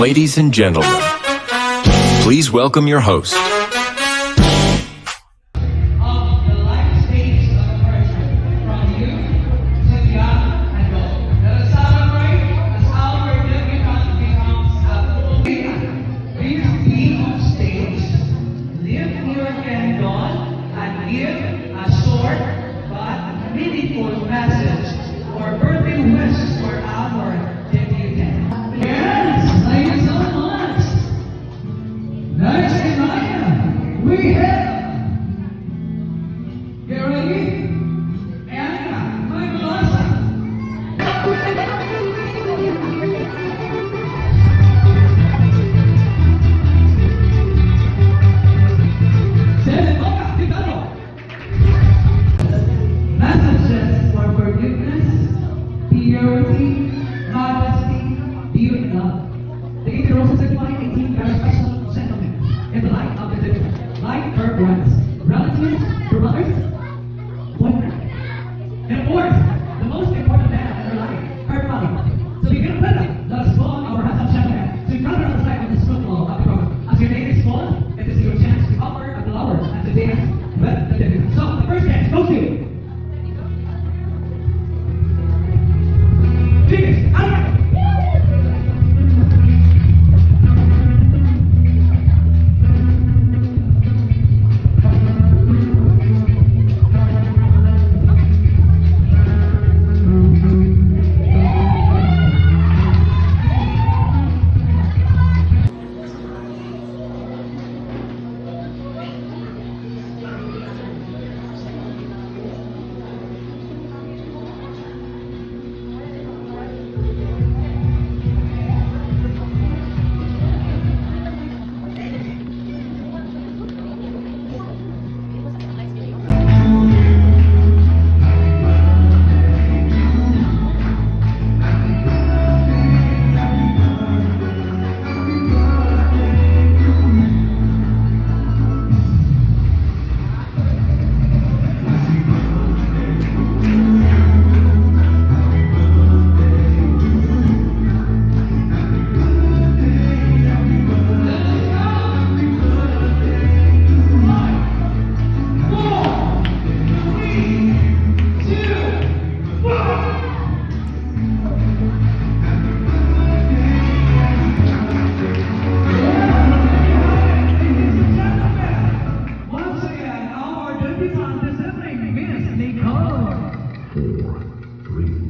Ladies and gentlemen, please welcome your host. Meaningful message or birthday wishes for our debutante. Yes, thank you so much. Next in line, we have Gary and my Melissa. Messages for forgiveness, purity, not